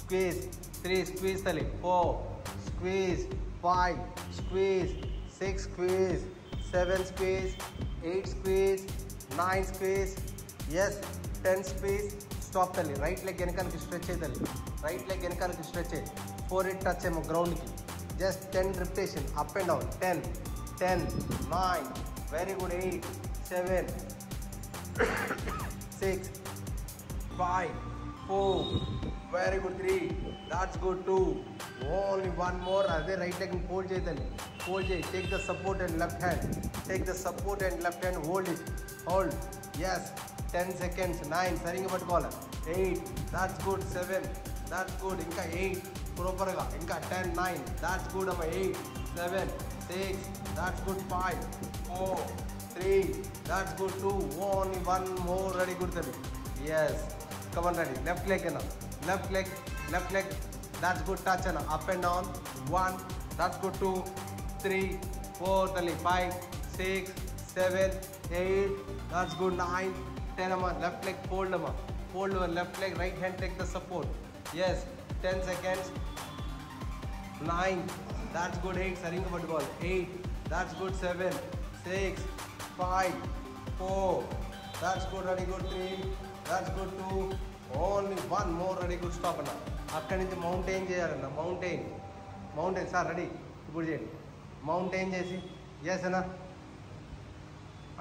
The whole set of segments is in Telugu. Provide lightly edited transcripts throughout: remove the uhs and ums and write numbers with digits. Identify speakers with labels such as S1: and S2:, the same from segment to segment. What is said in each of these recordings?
S1: squeeze, 3 squeeze tali, 4 squeeze, 5 squeeze, 6 squeeze, 7 squeeze, 8 squeeze, 9 squeeze, yes, 10 squeeze, stop tali, right leg వెనకానికి stretch tali, right leg వెనకానికి stretch, 4 hit touch ఏమో ground ki, just 10 repetition, up and down, 10, 9, very good, 8, 7, 6, 5, 4, very good, 3, that's good, 2, only one more, అదే right leg fold చేయదండి, fold చేయి, take the support and left hand, take the support and left hand, hold it, hold, yes, 10 seconds, 9, సరిగ్గా పట్టుకోవాలి, 8, that's good, 7, that's good, ఇంకా 8, ప్రాపర్గా, ఇంకా 10, 9, that's good అమ్మ, 8, 7, 6, that's good, 5, 4, 3, that's good, 2, only one more, ready, good, yes, come on, ready, left leg, left leg, that's good, touch, up and down, 1, that's good, 2, 3, 4, 5, 6, 7, 8, that's good, 9, 10, left leg, fold, left leg, right hand, take the support, yes, 10 seconds, 9, that's good, 8, సరిగ్గా పట్టుకోవాలి, 8, that's good, 7, 6, 5, 4, that's good, ready, good, 3, that's good, 2, only one more, ready, good, stop అన్న, అక్కడి నుంచి మౌంటైన్ చేయాలన్న, మౌంటైన్ సార్ రెడీ, ఇప్పుడు చేయండి, మౌంటైన్ చేసి, ఎస్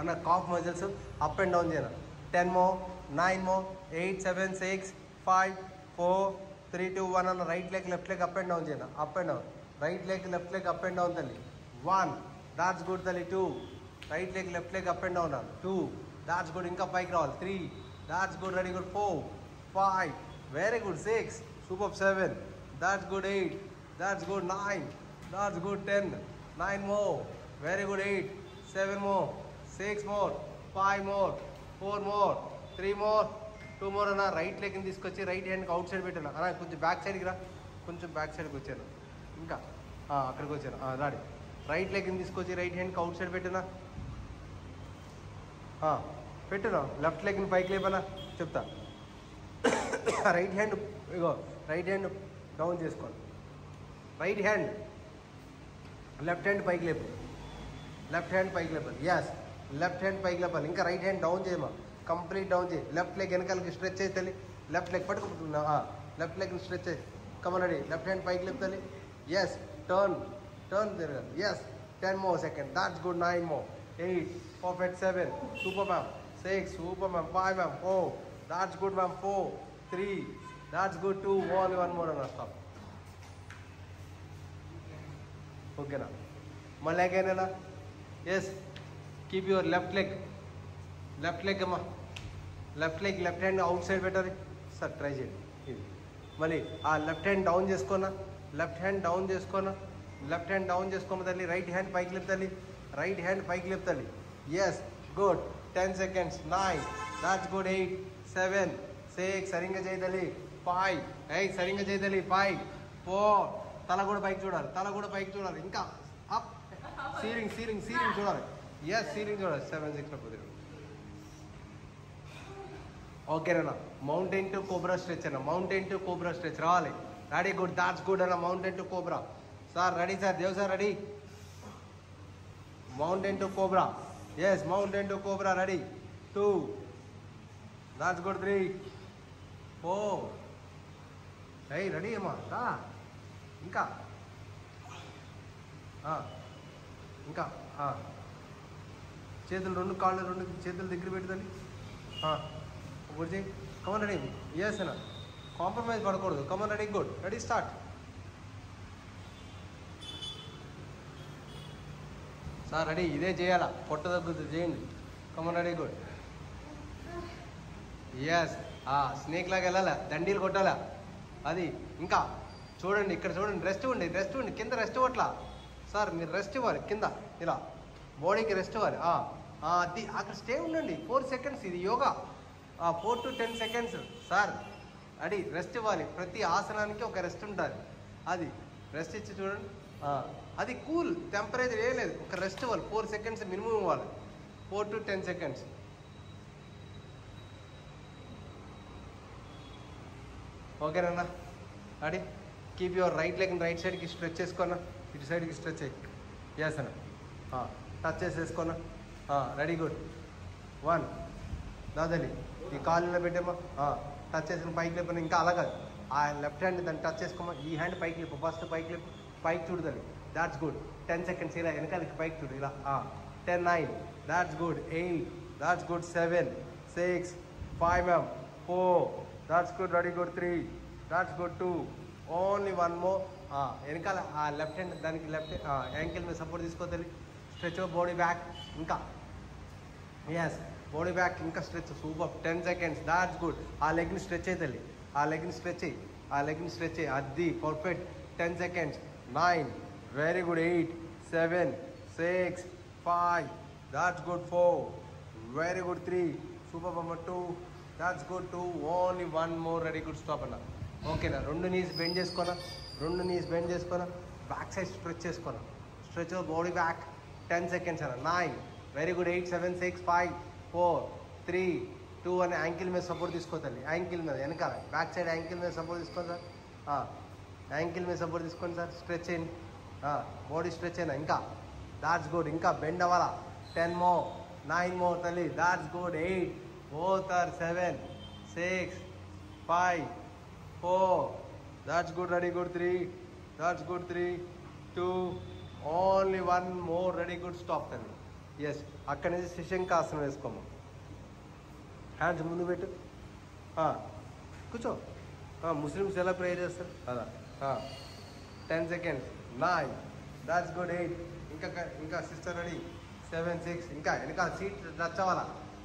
S1: అన్న calf muscles up and down చేయను, 10 more, 9 more, 8, 7, 6, 5, 4, 3, 2, 1 అన్న, right leg left leg up and down చేయను, up and down, right leg left leg up and down తల్లి, 1, దాట్స్ గుడ్ తల్లి, 2, right leg left leg up and down, 2, that's good, ఇంకా పైకి రావాలి, 3, that's good, ready, good, 4, 5, very good, 6, super, 7, that's good, 8, that's good, 9, that's good, 10, 9 more, very good, 8, 7 more, 6 more, 5 more, 4 more, 3 more, 2 more అన్న, రైట్ లెగ్ని తీసుకొచ్చి రైట్ హ్యాండ్కి అవుట్ సైడ్ పెట్టాను అన్న, కొంచెం బ్యాక్ సైడ్కి రా, కొంచెం బ్యాక్ సైడ్కి వచ్చాను, ఇంకా అక్కడికి వచ్చాను, రాడి, రైట్ లెగ్ని తీసుకొచ్చి రైట్ హ్యాండ్కి అవుట్ సైడ్ పెట్టినా, పెట్టునా, లెఫ్ట్ లెగ్ని పైకి లేపనా చెప్తా, రైట్ హ్యాండ్ ఇగో రైట్ హ్యాండ్ డౌన్ చేసుకోండి, రైట్ హ్యాండ్ లెఫ్ట్ హ్యాండ్ పైకి లేపు, లెఫ్ట్ హ్యాండ్ పైకి లేపాలి, ఎస్, లెఫ్ట్ హ్యాండ్ పైకి లేపాలి, ఇంకా రైట్ హ్యాండ్ డౌన్ చేయమా, కంప్లీట్ డౌన్ చేయి, లెఫ్ట్ లెగ్ వెనకాలకి స్ట్రెచ్ అవుతుంది, లెఫ్ట్ లెగ్ పట్టుకుంటున్నా, లెఫ్ట్ లెగ్ స్ట్రెచ్ అయ్యి, కమనడి, లెఫ్ట్ హ్యాండ్ పైకి లేపుతాలి, ఎస్, టర్న్ తిరగాలి, yes, 10 more seconds, that's good, 9 more, 8, perfect, 7, super ma'am, 6, super ma'am, 5 ma'am, 4, that's good ma'am, 4, 3, that's good, 2, only one more and stop. ఓకేనా, మళ్ళీ అగైనా, yes, keep your left leg అమ్మా, లెఫ్ట్ హ్యాండ్ అవుట్ సైడ్ పెట్టాలి సార్, ట్రై చేయండి, ఇది మళ్ళీ ఆ లెఫ్ట్ హ్యాండ్ డౌన్ చేసుకోనా, లెఫ్ట్ హ్యాండ్ డౌన్ చేసుకోమ తల్లి, రైట్ హ్యాండ్ పైకి లేపుతాలి, yes, good, 10 seconds, 9, that's good, 8, 7, 6, సరిగ్గా చేయదలి, 5, 8, సరిగ్గా చేయదలి, 5, 4, తల కూడా పైకి చూడాలి, ఇంకా అప్, సీలింగ్ చూడాలి, ఎస్, సీలింగ్ చూడాలి, 7, 6 కుదిరి, ఓకేనా, మౌంటైన్ టు కోబ్రా స్ట్రెచ్ రావాలి, రెడీ, గుడ్, దాట్స్ గుడ్ అన్న, mountain to cobra, sir ready sir, Dev sir ready, mountain to cobra, yes, mountain to cobra, ready, 2, that's good, 3, 4, ready అమ్మా, ఇంకా చేతులు రెండు చేతులు దగ్గర పెట్టుదండి, ఇప్పుడు చేయి, కమన్ రెడీ, ఎస్ అన్న, కాంప్రమైజ్ పడకూడదు, come on ready, good, ready, start, sir ready, ఇదే చేయాలా, పొట్ట తగ్గుతుంది, చేయండి, come on ready, good, yes, snake లాగా వెళ్ళాలా, దండీలు కొట్టాలా, అది, ఇంకా చూడండి, ఇక్కడ చూడండి, రెస్ట్ ఉండి, కింద రెస్ట్ ఇవ్వట్లా, సార్ మీరు రెస్ట్ ఇవ్వాలి, కింద ఇలా బాడీకి రెస్ట్ ఇవ్వాలి, అది అక్కడ స్టే ఉండండి, 4 seconds, ఇది యోగా, 4 to 10 seconds, సార్ అది రెస్ట్ ఇవ్వాలి, ప్రతి ఆసనానికి ఒక రెస్ట్ ఉంటుంది, అది రెస్ట్ ఇచ్చి చూడండి, అది కూల్ టెంపరేచర్ ఏ లేదు, ఒక రెస్ట్ ఇవ్వాలి, 4 seconds మినిమం ఇవ్వాలి, 4 to 10 seconds, ఓకేనా, ready keep your right leg right సైడ్కి స్ట్రెచ్ చేసుకున్నా, ఇటు సైడ్కి స్ట్రెచ్ అయ్యి ఎస్ అన్న టచ్ చేసేసుకున్నా. రెడీ గుడ్ 1 దాదాలి ఈ కాళ్ళలో పెట్టేమా టచ్ చేసుకుని పైకి లేపన్నా. ఇంకా అలాగా ఆ లెఫ్ట్ హ్యాండ్ దాన్ని టచ్ చేసుకోమా, ఈ హ్యాండ్ పైకి లేపు, ఫస్ట్ పైకి లేపు, పైకి చూడదాలి. దాట్స్ గుడ్ 10 seconds ఇలా వెనకాలకి పైకి చూడు ఇలా 10 9 that's good 8 that's good 7 6 5 4 that's good ready good 3 that's good 2 only 1 more. వెనకాల ఆ లెఫ్ట్ హ్యాండ్ దానికి లెఫ్ట్ యాంకిల్ మీద సపోర్ట్ తీసుకోవాలి. స్ట్రెచ్ బాడీ బ్యాక్ ఇంకా ఎస్ బాడీ బ్యాక్ ఇంకా stretch super 10 seconds that's good. ఆ లెగ్ని స్ట్రెచ్ అవుతుంది, ఆ లెగ్ని స్ట్రెచ్ అయ్యి, ఆ లెగ్ని స్ట్రెచ్ అయ్యి, అది perfect 10 seconds 9 very good 8 7 6 5 that's good 4 very good 3 super బొమ్మ 2 that's good 2 only 1 more ready good stop అన్న. ఓకేనా 2 knees బెండ్ చేసుకోనా, 2 knees బెండ్ చేసుకోనా, బ్యాక్ సైడ్ స్ట్రెచ్ చేసుకోనా, స్ట్రెచ్ బాడీ బ్యాక్ 10 seconds అన్న. 9 వెరీ గుడ్ 8 7 6 5 4 3 2 అని యాంకిల్ మీద సపోర్ట్ తీసుకోవాలి. యాంకిల్ మీద వెనకాల బ్యాక్ సైడ్ యాంకిల్ మీద సపోర్ట్ తీసుకోండి సార్, యాంకిల్ మీద సపోర్ట్ తీసుకోండి సార్. స్ట్రెచ్ అయ్యింది, బాడీ స్ట్రెచ్ అయినా ఇంకా దాట్స్ గుడ్. ఇంకా బెండ్ అవ్వాలా 10 more 9 more తల్లి that's good 8 both are 7 6 5 4 that's good ready good 3 that's good 3 2 only 1 more ready good stop తల్లి. ఎస్ అక్కడి నుంచి శశంకాసనం వేసుకోము, హ్యాండ్స్ ముందు పెట్టు, కూర్చో. ముస్లిమ్స్ ఎలా ప్రేయర్ చేస్తారు అలా 10 seconds 9 that's good 8 ఇంకా సిస్టర్ రెడీ 7 6 ఇంకా వెనకాల సీట్ టచ్ అవ్వాలా,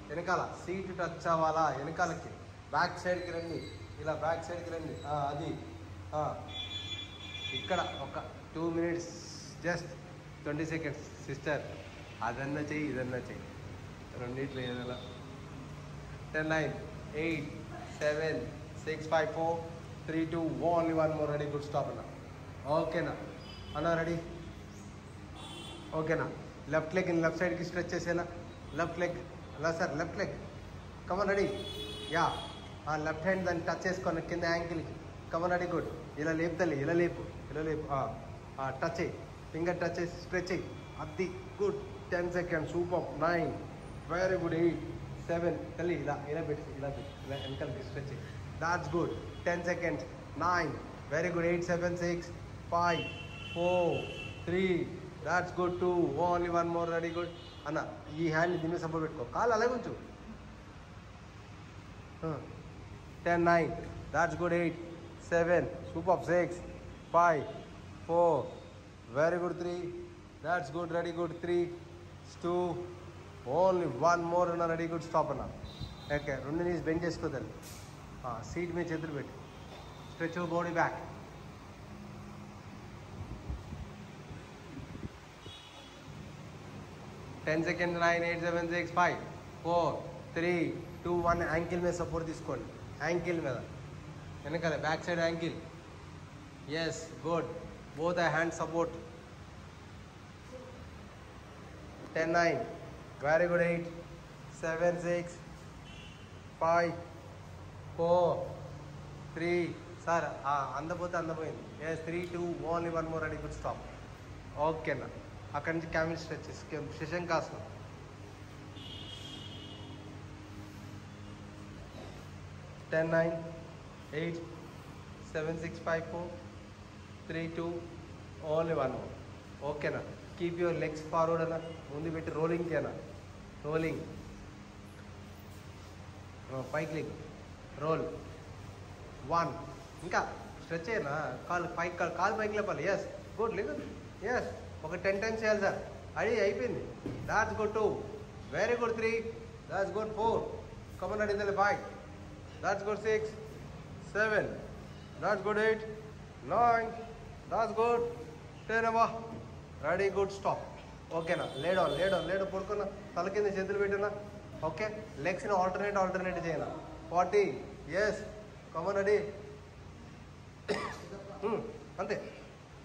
S1: వెనకాల సీట్ టచ్ అవ్వాలా, వెనకాలకి బ్యాక్ సైడ్కి రండి, ఇలా బ్యాక్ సైడ్కి రండి. అది ఇక్కడ ఒక 2 minutes జస్ట్ 20 seconds సిస్టర్ అదన్నా చెయ్యి ఇదన్నా చెయ్యి, రెండిట్లో ఏదైనా. 10 9 8 7 6 5 4 3 2 only 1 more ready good stop అన్న. ఓకేనా అన్న రెడీ ఓకేనా. లెఫ్ట్ లెగ్ లెఫ్ట్ సైడ్కి స్ట్రెచ్ చేసేనా, లెఫ్ట్ లెగ్ అలా sir left leg come on ready yeah. Left hand దాన్ని టచ్ చేసుకోండి కింద యాంకిల్కి, కమన్ రెడీ గుడ్. ఇలా లేపు తల్లి, ఇలా లేపు, ఇలా లేపు, టచ్ అయ్యి, ఫింగర్ టచ్ చేసి స్ట్రెచ్ అయ్యి, అది good 10 seconds super 9 very good 8 7 తల్లి ఇలా ఇలా పెట్టి ఇలా పెట్టి ఇలా వెనకాలకి స్ట్రెచ్ అయ్యి, that's good 10 seconds 9 very good 8 7 6 5 4 3 that's good 2 only 1 more ready good అన్న. ఈ హ్యాండ్ దీని మీద సపోర్ట్ పెట్టుకో, కాలు అలాగే ఉంచు. 10 9 that's good 8 7 super 6 5 4 very good 3 that's good ready good 3 2 only 1 more అన్న రెడీ గుడ్ స్టాప్ అన్న. ఓకే 2 knees బెండ్ చేసుకోదాలి, సీట్ మీద చేతులు పెట్టి stretch body back. 10 seconds 9 8 7 6 5 4 3 2 1 ankle మీద సపోర్ట్ తీసుకోండి, యాంకిల్ మీద వెనకాల back side ankle. Yes good both I hand support. 10 9 very good 8 7 6 5 4 3 sir అందపోతే అందపోయింది. Yes 3 2 only 1 more ready good stop. ఓకేనా అక్కడి నుంచి క్యామిల్ స్ట్రెచెస్ శశంకాసనం. 10 9 8 7 6 5 4 3 2 ఓన్లీ 1 more. ఓకేనా కీప్ యువర్ లెగ్స్ ఫార్వర్డ్ అన్న, ముందు పెట్టి రోలింగ్కి అన్న, రోలింగ్ పైకి లెగ్ రోల్ 1 ఇంకా స్ట్రెచ్ అయ్యనా, కాలు పైకి కాలు పైకి లేపాలి. ఎస్ గుడ్ లేదు ఎస్ ఒక 10 times చేయాలి సార్, అది అయిపోయింది. That's good 2 very good 3 that's good 4 come on అడిగింది 5 that's good 6 7 that's good 8 9 that's good 10 అమ్మా రెడీ గుడ్ స్టాప్. ఓకేనా లేడో పడుకున్నా, తల కింద చేతులు పెట్టినా. ఓకే లెగ్స్ని ఆల్టర్నేట్ చేయనా 40 ఎస్ కమన్ రెడీ అంతే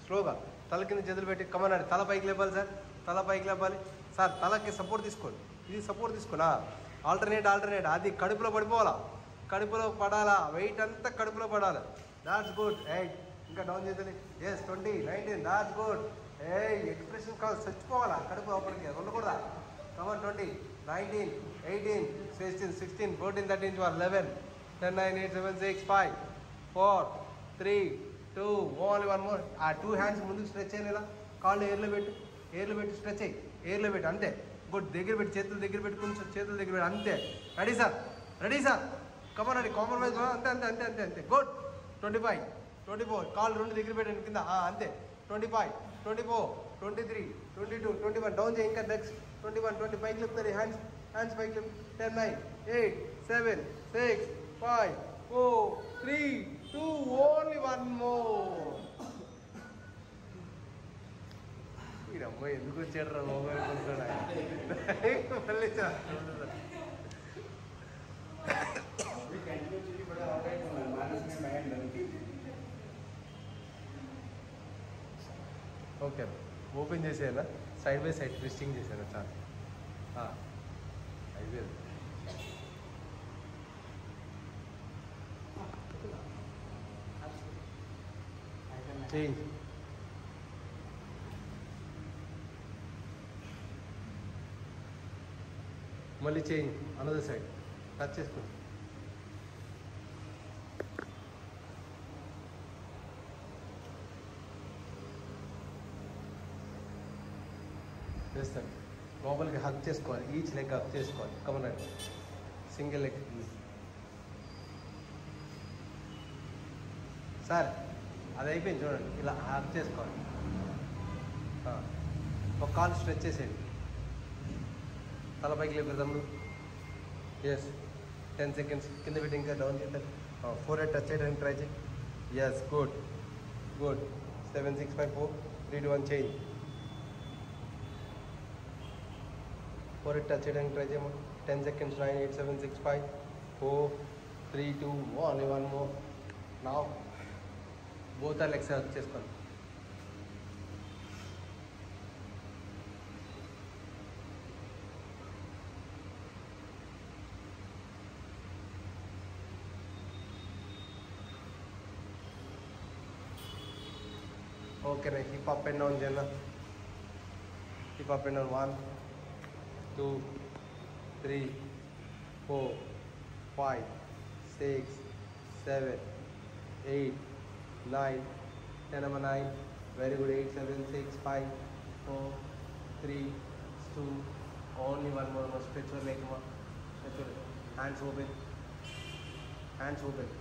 S1: స్లోగా తల కింద చేతులు పెట్టి కమన్ రెడీ. తల పైకి లేపాలి సార్, తల పైకి లేపాలి సార్, తలకి సపోర్ట్ తీసుకోండి, ఇది సపోర్ట్ తీసుకున్నా. ఆల్టర్నేట్ అది కడుపులో పడిపోవాలా, కడుపులో పడాలా, వెయిట్ అంతా కడుపులో పడాలి. That's good. 8 ఇంకా డౌన్ చేయాలి. Yes 20 19 that's good. ఎక్స్ప్రెషన్ కాదు, చచ్చిపోవాలా కడుపు లోపలికి ఉండకూడదా. Come on 20 19 18 16 16 14 13 12 11 10 9 8 7 6 5 4 3 2 only 1 more. ఆ 2 హ్యాండ్స్ ముందుకు స్ట్రెచ్ అయ్యి ఇలా కాళ్ళు ఎయిర్లో పెట్టి స్ట్రెచ్ అయ్యి ఎయిర్లో పెట్టు అంతే. గుడ్. దగ్గర పెట్టి చేతులు దగ్గర పెట్టి కొంచెం చేతులు దగ్గర పెట్టి అంతే. Ready sir come on ready compromise అంతే అంతే అంతే అంతే అంతే. గుడ్. 25 24 కాళ్ళు రెండు దగ్గర పెట్టండి కింద అంతే. 25 24 23 22 21 డౌన్ చేయి ఇంకా నెక్స్ట్ 21 20 పైకి లేపుతారు హ్యాండ్స్ పైకి లేపు. 10 9 8 7 6 5 4 3 2 ఓన్లీ 1 మోర్. ఈ అమ్మాయి ఎందుకు వచ్చాడు రా మొబైల్ కొనుక్కోడా మళ్ళీ ఓకే ఓపెన్ చేసేనా సైడ్ బై సైడ్ ట్విస్టింగ్ చేశాను చాలా అయిపోయింది. చేంజ్ మళ్ళీ చేంజ్ అనదర్ సైడ్ టచ్ చేసుకోండి. చేస్తాను లోపలికి హక్ చేసుకోవాలి. ఈచ్ లెగ్ హక్ చేసుకోవాలి. కమనండి సింగిల్ లెగ్ సార్ అది అయిపోయింది చూడండి. ఇలా హక్ చేసుకోవాలి. ఒక కాలు స్ట్రెచ్ చేసేయండి. తలపైకి లేపారు తమ్ముడు. ఎస్ 10 సెకండ్స్ కింద పెట్టి ఇంకా డౌన్ చేస్తారు. 4 హెడ్ టచ్ చేయడానికి ట్రై చేయి. Yes good 7 6 5 4 3 2 1 change. 4 head touch చేయడానికి ట్రై చేయము. 10 seconds 9 8 7 6 5 4 3 2 only 1 more. Now both our legs hook చేసుకోండి. ఓకే రే హిప్ అప్ అండ్ డౌన్ చేయనా. Hip up and down 1 2 3 4 5 6 7 8 9 10 number 9 very good. 8 7 6 5 4 3 2 only 1 more stretch your leg more. Stretch your hands open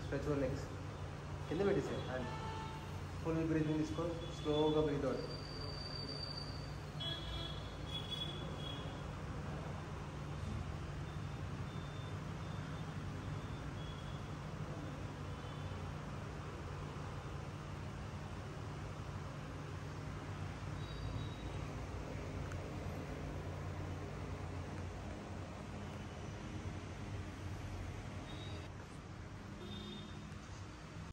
S1: stretch your legs కింద పెట్టేసే హ్యాండ్. ఫుల్ బ్రీతింగ్ తీసుకో. స్లోగా బ్రీత్ అవుట్.